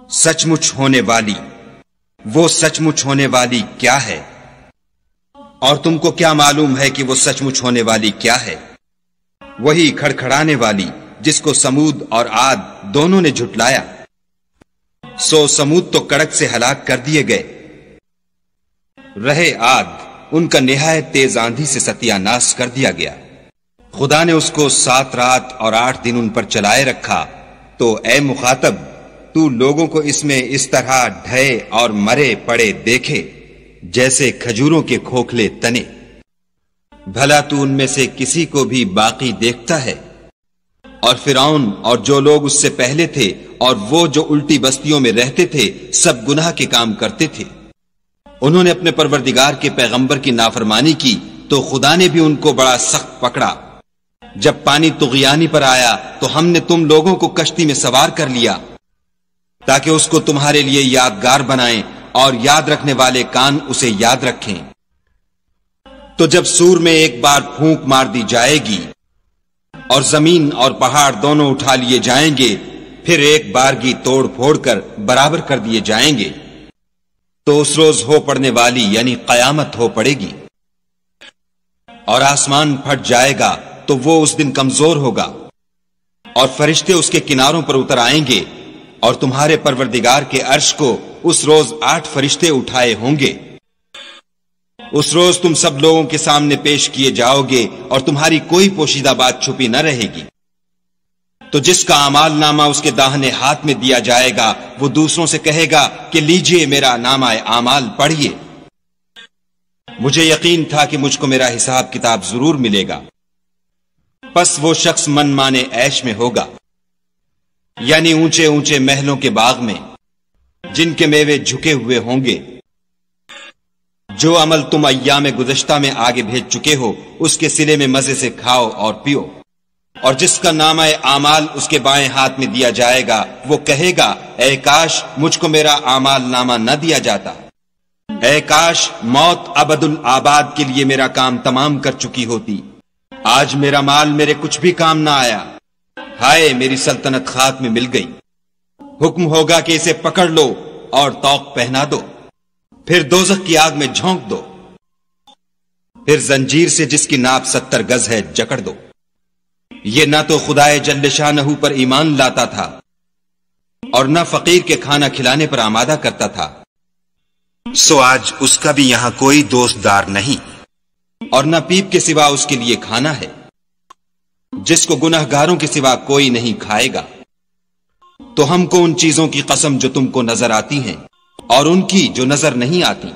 سچ مچ ہونے والی، وہ سچ مچ ہونے والی کیا ہے؟ اور تم کو کیا معلوم ہے کہ وہ سچ مچ ہونے والی کیا ہے؟ وہی کھڑکھڑانے والی جس کو سمود اور عاد دونوں نے جھٹلایا۔ سو سمود تو کڑک سے ہلاک کر دیے گئے، رہے عاد ان کا نہایت تیز آندھی سے ستیہ ناش کر دیا گیا۔ خدا نے اس کو 7 رات اور 8 دن ان پر چلائے رکھا۔ تو اے مخاطب، تو لوگوں کو اس میں اس طرح ڈھے اور مرے پڑے دیکھے جیسے کھجوروں کے کھوکھلے تنے۔ بھلا تو ان میں سے کسی کو بھی باقی دیکھتا ہے؟ اور فرعون اور جو لوگ اس سے پہلے تھے اور وہ جو الٹی بستیوں میں رہتے تھے سب گناہ کے کام کرتے تھے۔ انہوں نے اپنے پروردگار کے پیغمبر کی نافرمانی کی تو خدا نے بھی ان کو بڑا سخت پکڑا۔ جب پانی طغیانی پر آیا تو ہم نے تم لوگوں کو کشتی میں سوار کر لیا تاکہ اس کو تمہارے لیے یادگار بنائیں اور یاد رکھنے والے کان اسے یاد رکھیں۔ تو جب سور میں ایک بار پھونک مار دی جائے گی اور زمین اور پہاڑ دونوں اٹھا لیے جائیں گے، پھر ایک بارگی توڑ پھوڑ کر برابر کر دیے جائیں گے، تو اس روز ہو پڑنے والی یعنی قیامت ہو پڑے گی، اور آسمان پھٹ جائے گا تو وہ اس دن کمزور ہوگا، اور فرشتے اس کے کناروں پر اتر آئیں گے، اور تمہارے پروردگار کے عرش کو اس روز 8 فرشتے اٹھائے ہوں گے۔ اس روز تم سب لوگوں کے سامنے پیش کیے جاؤ گے اور تمہاری کوئی پوشیدہ بات چھپی نہ رہے گی۔ تو جس کا اعمال نامہ اس کے داہنے ہاتھ میں دیا جائے گا وہ دوسروں سے کہے گا کہ لیجئے میرا نامہ اعمال پڑھیے۔ مجھے یقین تھا کہ مجھ کو میرا حساب کتاب ضرور ملے گا، پس وہ شخص من مانے عیش میں ہوگا، یعنی اونچے اونچے محلوں کے باغ میں جن کے میوے جھکے ہوئے ہوں گے۔ جو عمل تم ایام گزشتہ میں آگے بھیج چکے ہو اس کے صلے میں مزے سے کھاؤ اور پیو۔ اور جس کا نامہ اعمال اس کے بائیں ہاتھ میں دیا جائے گا وہ کہے گا اے کاش مجھ کو میرا اعمال نامہ نہ دیا جاتا، اے کاش موت ابد الآباد کے لیے میرا کام تمام کر چکی ہوتی، آج میرا مال میرے کچھ بھی کام نہ آیا، ہائے میری سلطنت خاک میں مل گئی۔ حکم ہوگا کہ اسے پکڑ لو اور طوق پہنا دو، پھر دوزخ کی آگ میں جھونک دو، پھر زنجیر سے جس کی ناپ 70 گز ہے جکڑ دو۔ یہ نہ تو خدائے جل شانہ پر ایمان لاتا تھا اور نہ فقیر کے کھانا کھلانے پر آمادہ کرتا تھا، سو آج اس کا بھی یہاں کوئی دوست دار نہیں، اور نہ پیپ کے سوا اس کے لیے کھانا ہے، جس کو گنہگاروں کے سوا کوئی نہیں کھائے گا۔ تو ہم کو ان چیزوں کی قسم جو تم کو نظر آتی ہیں اور ان کی جو نظر نہیں آتی،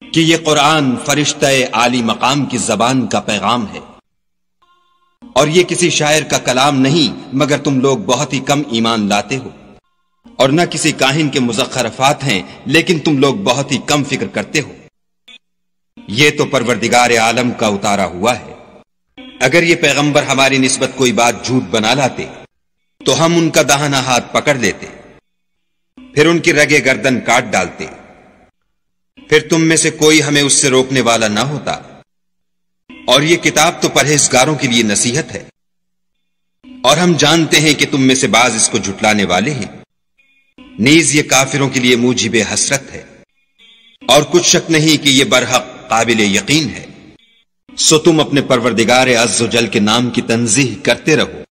کہ یہ قرآن فرشتہ عالی مقام کی زبان کا پیغام ہے، اور یہ کسی شاعر کا کلام نہیں مگر تم لوگ بہت ہی کم ایمان لاتے ہو، اور نہ کسی کاہن کے مزخرفات ہیں لیکن تم لوگ بہت ہی کم فکر کرتے ہو۔ یہ تو پروردگار عالم کا اتارا ہوا ہے۔ اگر یہ پیغمبر ہماری نسبت کوئی بات جھوٹ بنا لاتے تو ہم ان کا داہنا ہاتھ پکڑ لیتے، پھر ان کی رگے گردن کاٹ ڈالتے، پھر تم میں سے کوئی ہمیں اس سے روکنے والا نہ ہوتا۔ اور یہ کتاب تو پرہیزگاروں کے لیے نصیحت ہے، اور ہم جانتے ہیں کہ تم میں سے بعض اس کو جھٹلانے والے ہیں، نیز یہ کافروں کے لیے موجب حسرت ہے، اور کچھ شک نہیں کہ یہ برحق قابل یقین ہے۔ سو تم اپنے پروردگار عز و جل کے نام کی تنزیہ کرتے رہو۔